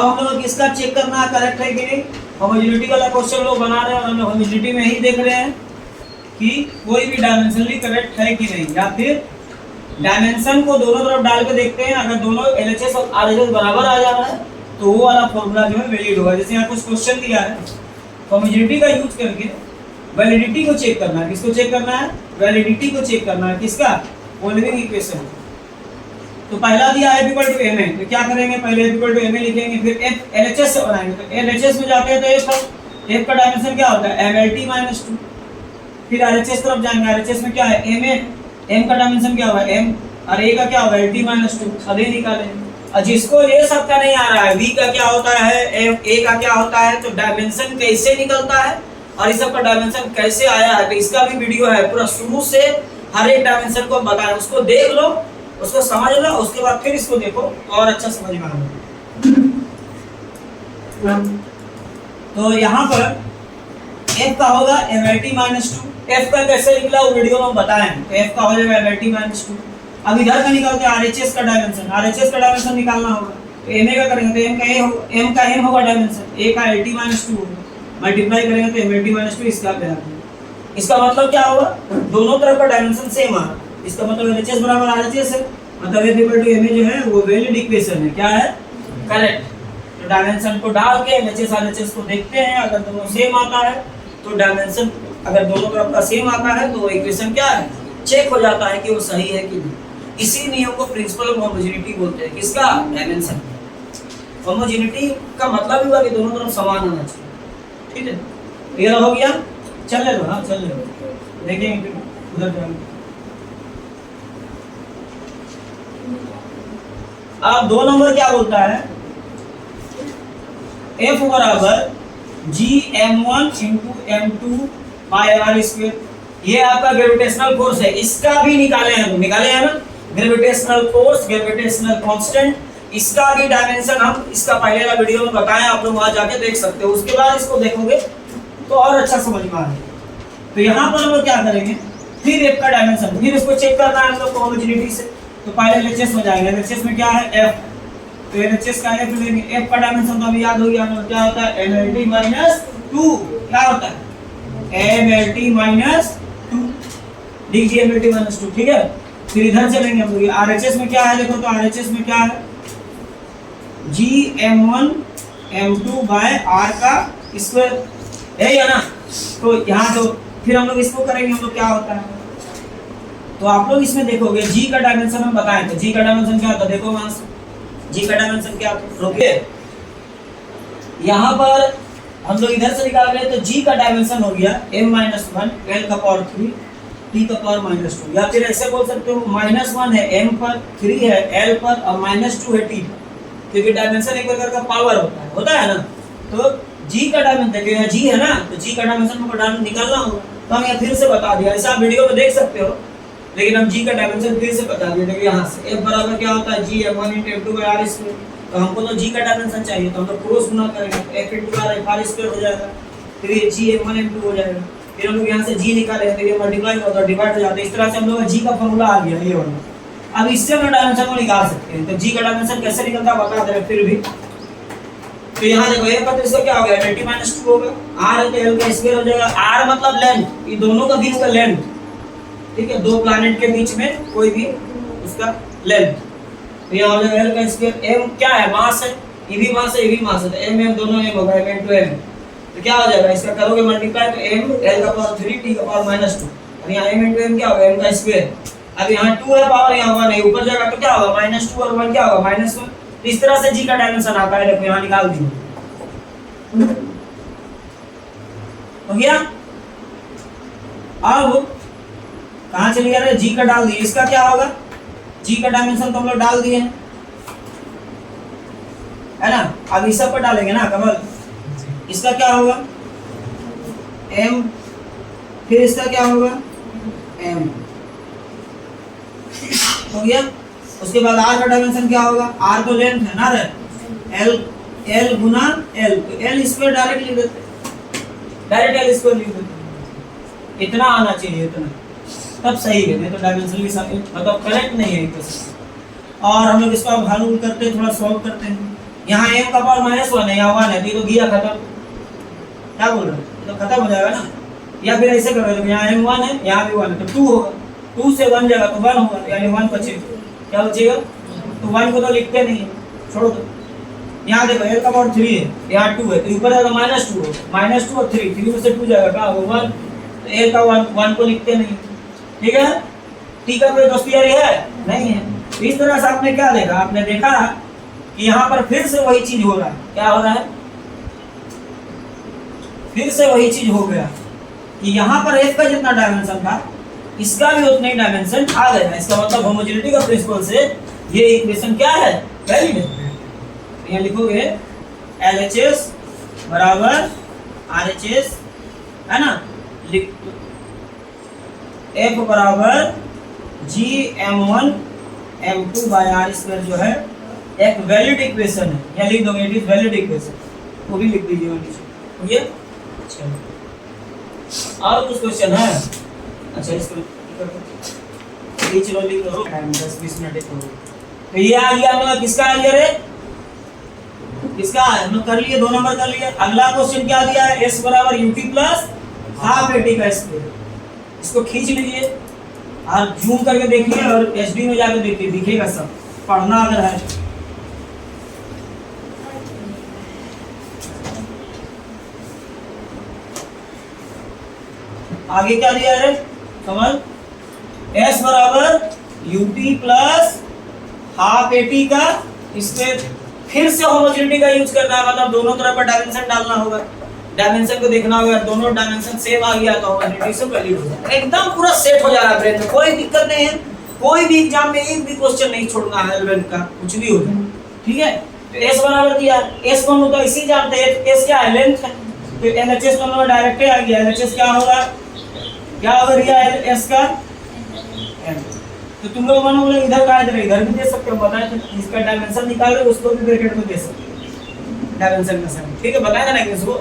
हम लोग किसका चेक करना है करेक्ट है कि नहीं। होमोजेनिटी वाला क्वेश्चन लोग बना रहे हैं और हम लोग होमोजेनिटी में ही देख रहे हैं कि कोई भी डायमेंशनली करेक्ट है कि नहीं, या फिर डायमेंशन को दोनों तरफ डाल के देखते हैं, अगर दोनों LHS और RHS बराबर आ जा रहा है तो वो वाला फॉर्मूला जो है वैलिड होगा। जैसे यहाँ कुछ क्वेश्चन दिया है, होमोजेनिटी का यूज करके वैलिडिटी को चेक करना है। किसको चेक करना है? वैलिडिटी को चेक करना है। किसका? Following equation. तो पहला दिया है इक्वल टू ma, तो क्या करेंगे, पहले इक्वल टू ma लिखेंगे, फिर f LHS से बनाएंगे। तो LHS में जाते हैं तो f का डायमेंशन क्या होता है? mLT - 2। फिर RHS तरफ जाएंगे, RHS में क्या है? ma, m का डायमेंशन क्या होगा? m, और a का क्या होगा? LT - 2। अब ये निकालेंगे। और जिसको ये सब का नहीं आ रहा है, v का क्या होता है, a का क्या होता है, तो डायमेंशन कैसे निकलता है और इस सब का डायमेंशन कैसे आया है, तो इसका भी वीडियो है, पूरा शुरू से हर एक डायमेंशन को बताएं। उसको देख लो, उसको समझ लो, उसके बाद फिर इसको देखो और अच्छा समझ में आएगा। तो यहाँ पर f का होगा mLT - 2। f का कैसे निकला वो वीडियो में हम बताएं। तो f का हो जाएगा mLT - 2। अब इधर का निकालते हैं RHS का डायमेंशन। RHS का डायमेंशन निकालना होगा तो ma का करेंगे तो m का m होगा डायमेंशन, a का LT - 2 होगा, मल्टीप्लाई करेंगे तो mLT - 2 इसका क्या है। इसका मतलब क्या होगा? दोनों तरफ का डायमेंशन सेम आ रहा है। इसका मतलब LHS बराबर RHS है, मतलब f इक्वल टू ma जो है वो वैलिड इक्वेशन है। क्या है? करेक्ट। तो डायमेंशन को डाल के LHS RHS को देखते हैं, अगर दोनों सेम आता है तो डायमेंशन, अगर दोनों तरफ का सेम आता है तो इक्वेशन क्या है? चेक हो जाता है कि वो सही है कि नहीं। इसी नियम को प्रिंसिपल ऑफ होमोजेनिटी बोलते हैं। किसका? डायमेंशन। होमोजेनिटी का मतलब ही हुआ कि दोनों तरफ समान होना चाहिए। ठीक है, क्लियर हो गया? चल लो, हाँ चल लो, देखेंगे उधर जाएंगे। अब 2 नंबर क्या बोलता है? F बराबर Gm1 × m2/r²। ये आपका ग्रेविटेशनल फोर्स है, इसका भी निकाले हैं, निकाले हैं ना, ग्रेविटेशनल फोर्स, ग्रेविटेशनल कांस्टेंट, इसका भी डायमेंशन हम इसका पहले वाला वीडियो में बताएं, आप लोग वहां जाके देख सकते हो। उसके बाद इसको देखोगे तो और अच्छा समझ में आएगा। तो यहाँ पर हम लोग क्या करेंगे, फिर f का डायमेंशन, फिर इसको चेक करना है हम लोग को होमोजेनिटी से। तो पहले LHS में जाएंगे, LHS में क्या है? f, तो LHS का f लेंगे। f का डायमेंशन तो अभी याद हो गया हमें, क्या होता है? mLT - 2। क्या होता है? mLT - 2, लिख दिए mLT - 2। ठीक है, फिर इधर चलेंगे हम लोग। RHS में क्या है देखो, तो RHS में क्या है? Gm1 m2/r का स्क्वायर है ना। तो यहाँ तो फिर हम लोग इसको करेंगे, हम लोग क्या होता है, तो आप लोग इसमें देखोगे g का डायमेंशन हम बताएं तो g का डायमेंशन क्या होता है, देखो वहां से g का डायमेंशन क्या होता है। रुकिए, यहाँ पर हम लोग इधर से निकाल रहे हैं तो g का डायमेंशन हो गया m - 1 l का पावर 3 t का पावर -2, या फिर ऐसे बोल सकते हो -1 है m पर, 3 है l पर और -2 है t पर, क्योंकि डायमेंशन एक प्रकार का पावर होता है ना। तो g का डायमेंशन देखिए, यहाँ g है ना, तो g का डायमेंशन को निकालना होगा। तो हम यहाँ फिर से बता दिया, ऐसा आप वीडियो में देख सकते हो, लेकिन हम g का डायमेंशन फिर से बता दिया। देखिए यहाँ से f बराबर क्या होता है? Gm1 × m2/r²। तो हमको तो g का डायमेंशन चाहिए, तो हम लोग क्रॉस गुना करेंगे, f × r² हो जाएगा, फिर ये Gm1 m2 हो जाएगा। फिर हम लोग यहाँ से g निकालेंगे तो ये मल्टीप्लाई होता है, डिवाइड हो जाता है। इस तरह से हम लोग का g का फॉर्मूला आ गया ये वाला। अब इससे हम डायमेंशन को निकाल सकते हैं। तो g का डायमेंशन कैसे निकलता है बता दे रहे फिर भी। तो यहाँ देखो a का तो इसका क्या होगा? mLT - 2 होगा, r है तो l का स्क्वायर हो जाएगा। r मतलब लेंथ, ये दोनों का बीच का लेंथ, ठीक है, दो प्लैनेट के बीच में कोई भी उसका लेंथ। तो यहाँ हो जाएगा l का स्क्वायर। m क्या है? मास है, ये भी मास है, ये भी मास है, तो m दोनों m होगा, m × m। तो क्या हो जाएगा? इसका करोगे मल्टीप्लाई तो m l का पावर 3 t का पावर -2, और यहाँ m × m क्या होगा? m का स्क्वायर। अब यहाँ 2 है पावर, यहाँ 1 है, ऊपर जाएगा तो क्या होगा? -2 और 1 क्या होगा? -1। तो इस तरह से g का डायमेंशन आता है। देखो यहाँ निकाल दिए, हो गया। अब कहाँ चले गया? g का डाल दिए, इसका क्या होगा? g का डायमेंशन तो हम लोग डाल दिए है ना। अब इस सब पर डालेंगे ना कमल, इसका क्या होगा? m, फिर इसका क्या होगा? m, हो गया। उसके बाद r का डायमेंशन क्या होगा? r तो लेंथ है ना रे, l गुना l, तो l स्क्वायर डायरेक्ट लिख देते, डायरेक्ट l स्क्वायर लिख देते। इतना आना चाहिए, इतना तब सही है, नहीं तो डायमेंशन भी मतलब करेक्ट नहीं है। और हम लोग इसको अब हल करते हैं, थोड़ा सॉल्व करते हैं। यहाँ m का पावर -1 है, यहाँ 1 है, तो ये तो गया खत्म। क्या बोल रहे हो, तो खत्म हो जाएगा ना। या फिर ऐसे करो, देखो यहाँ m1 है, यहाँ भी 1 है, तो 2 होगा, 2 से 1 जाएगा तो 1 होगा, यानी 1 बचेगा। क्या बचेगा, तो 1 को तो लिखते नहीं है, छोड़ो दो। यहाँ देखो l का पावर 3 है, यहाँ 2 है, तो ऊपर जाएगा -2 होगा, -2 और 3 में से 2 जाएगा, क्या होगा 1, तो l का 1 को लिखते नहीं। ठीक है, t का कोई दोस्ती यारी है नहीं है। तो इस तरह से आपने क्या देखा, आपने देखा कि यहाँ पर फिर से वही चीज हो रहा है। क्या हो रहा है, फिर से वही चीज हो गया कि यहाँ पर f का जितना डायमेंशन था इसका भी उतना ही डायमेंशन आ गया। इसका मतलब होमोजेनिटी का प्रिंसिपल से ये इक्वेशन क्या है, वैलिड है। यहाँ लिखोगे LHS बराबर RHS, है ना, लिख F बराबर GM1 M2 bye R square जो है एक वैलिड इक्वेशन है। यहाँ लिख दोगे इट इज वैलिड इक्वेशन, वो भी लिख दीजिए नीचे। ठीक है, अच्छा और कुछ क्वेश्चन है? अच्छा इसको चलो लिख दो, 10-20 मिनट करो। तो ये आ गया हम लोग, किसका आ गया रे, किसका हम लोग कर लिए, 2 नंबर कर लिए। अगला क्वेश्चन क्या दिया है, s बराबर ut प्लस हाफ at का स्क्वायर। इसको खींच लीजिए और जूम करके देखिए और HD में जाकर देखिए, दिखेगा सब, पढ़ना अगर है। आगे क्या दिया है समझ, s बराबर ut प्लस हाफ at का स्क्वायर। फिर से होमोजेनिटी का यूज करना है, मतलब दोनों तरफ पर डायमेंशन डालना होगा, डायमेंशन को देखना होगा, दोनों डायमेंशन सेम आ गया तो होमोजेनिटी से वैलिड हो जाएगा। एकदम पूरा सेट हो जा रहा है ब्रेन में, कोई दिक्कत नहीं है। कोई भी एग्जाम में एक भी क्वेश्चन नहीं छोड़ना है एलिमेंट का, कुछ भी हो जाए। ठीक है, तो s बराबर दिया, s को हम तो इसी जानते हैं, s क्या है, लेंथ है, तो LHS तो हम डायरेक्ट आ गया। LHS क्या होगा, क्या होगा s का n। तो तुम लोग मानो इधर का इधर भी दे सकते हो, बताए थे इसका डायमेंशन निकाल रहे उसको भी ब्रैकेट में दे सकते हो डायमेंशन में से। ठीक है, बताया था ना इसको।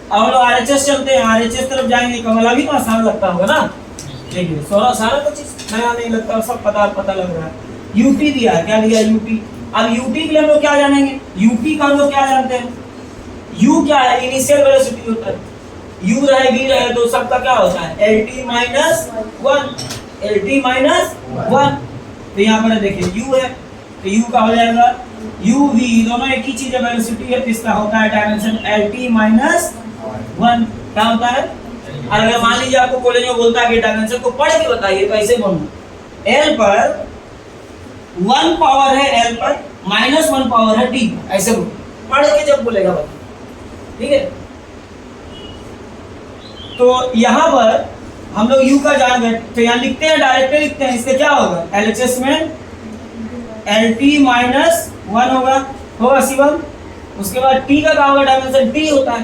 अब लोग RHS चलते हैं, RHS तरफ जाएंगे। कमला भी तो आसान लगता होगा ना, देखिए सारा तो चीज नया नहीं लगता, सब पता लग रहा है। UT दिया है, क्या दिया UT। अब UT के लिए हम लोग क्या जानेंगे, UT का हम लोग क्या जानते हैं, U क्या है, इनिशियल वेलोसिटी होता है। U रहे V रहे तो सबका क्या होता है, LT माइनस 1, LT माइनस 1। तो यहाँ पर देखिए U है, तो U का हो जाएगा UV, दोनों एक ही चीज है, वेलोसिटी है, तो इसका होता है डायमेंशन LT माइनस 1। क्या होता है, और अगर मान लीजिए आपको कॉलेज में बोलता है कि डायमेंशन को पढ़ के बताइए, तो ऐसे बोलना L पर 1 पावर है, L पर -1 पावर है T, ऐसे बोल, पढ़ के जब बोलेगा बता। ठीक है, तो यहाँ पर हम लोग U का जान गए, तो यहाँ लिखते हैं, डायरेक्ट लिखते हैं। इसका क्या होगा, LHS में LT माइनस 1 होगा शिवम। उसके बाद T का क्या होगा, डायमेंशन T होता है।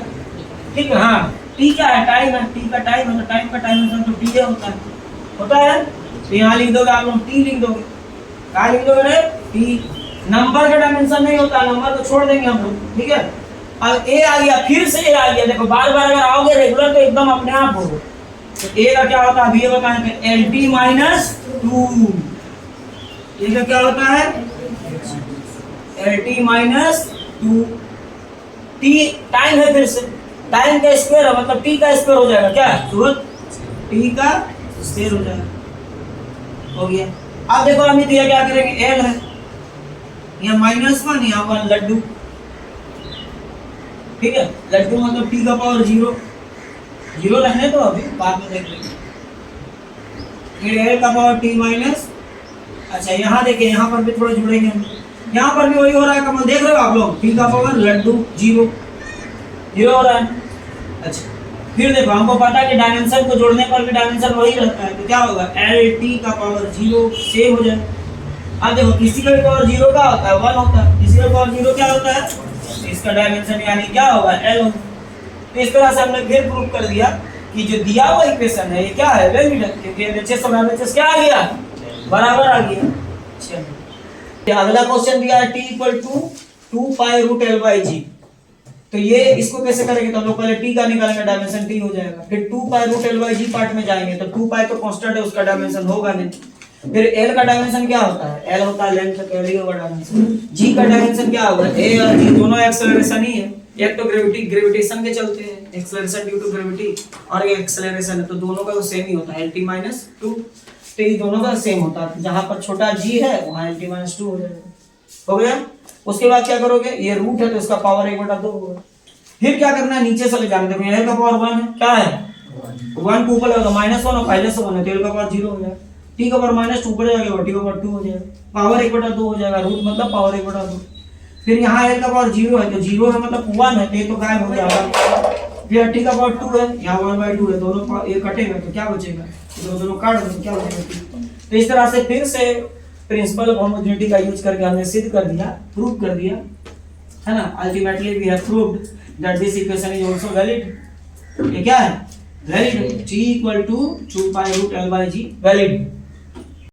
ठीक है, हाँ T क्या है, टाइम है, T का टाइम है, तो टाइम का डायमेंशन तो T होता है। तो यहाँ लिख दोगे आप लोग, T लिख दोगे। क्या लिख दोगे रे, T। नंबर का डायमेंशन नहीं होता, नंबर तो छोड़ देंगे हम लोग। ठीक है, अब A आ गया, फिर से A आ गया। देखो बार बार अगर आओगे रेगुलर तो एकदम अपने आप होगा। तो A का क्या होता है, अभी ये बताएंगे, LT माइनस 2। A का क्या होता है, LT माइनस 2। T टाइम है, फिर से टाइम का स्क्वायर है, मतलब T का स्क्वायर हो जाएगा। क्या सूरत, T का स्क्वायर हो जाएगा, हो गया। अब देखो हम दिया क्या करेंगे, L है, यहाँ -1, यहाँ 1 लड्डू। ठीक है, लड्डू मतलब T का पावर 0 रहने तो अभी बाद में देख लेंगे। फिर L का पावर T माइनस, अच्छा यहाँ देखिए, यहाँ पर भी थोड़ा जुड़ेंगे हम। यहाँ पर भी वही हो रहा है, कमल देख रहे हो आप लोग, T का पावर लड्डू 0 हो रहा है। अच्छा फिर देखो, हमको पता है कि डायमेंशन को जोड़ने पर भी डायमेंशन वही रहता है, तो क्या होगा, LT का पावर 0 सेम हो जाए। अब देखो किसी का भी पावर 0 का होता है 1 होता है, किसी का पावर 0 क्या होता है, इसका डायमेंशन यानी क्या होगा, L होगा। तो इस तरह से हमने फिर प्रूव कर दिया कि जो दिया हुआ इक्वेशन है ये क्या है, वैलिड है, क्योंकि LHS और RHS क्या आ गया, बराबर आ गया। चलिए अगला क्वेश्चन दिया है, T equal to 2 pi root L by G। तो ये इसको कैसे करेंगे, तो हम लोग पहले T का निकालेंगे, डायमेंशन T हो जाएगा। फिर 2 pi root L by G part में जाएंगे, तो 2 पाई तो कांस्टेंट है, उसका डायमेंशन होगा नहीं। फिर एल का डायमेंशन क्या होता है, एल होता है लेंथ का डायमेंशन। जी का डायमेंशन क्या होगा, ए और जी दोनों एक्सेलरेशन ही है, एक तो ग्रेविटेशन के चलते हैं, एक्सेलरेशन ड्यू टू ग्रेविटी, और ये एक्सेलरेशन है, तो दोनों का सेम ही होता है lt - 2। तो ये दोनों का सेम होता है, जहां पर छोटा g है वहां lt - 2 हो जाएगा। हो गया। उसके बाद क्या करोगे, ये रूट है तो इसका पावर 1/2 होगा। फिर क्या करना है, नीचे से ले जाना, देखो l का पावर 1 है, क्या है 1 को ऊपर लगाओ, -1 और पहले से 1 है, तो l का पावर 0 हो जाएगा, t का पावर -2 ऊपर जाएगा, t का पावर 2 हो जाएगा, पावर 1/2 हो जाएगा, रूट मतलब पावर 1/2। फिर यहाँ l का पावर 0 है, तो 0 है मतलब 1 है, तो ये तो गायब हो जाएगा। फिर t का पावर 2 है, यहाँ 1/2 है, दोनों ये कटेगा तो क्या बचेगा, दोनों काट दो क्या बचेगा। तो इस तरह से फिर से प्रिंसिपल ऑफ होमोजेनिटी का यूज करके हमने सिद्ध कर दिया, प्रूव कर दिया, है ना। Ultimately we have proved that this equation is also valid. ये क्या है, वैलिड, t = 2 π√L/g वैलिड।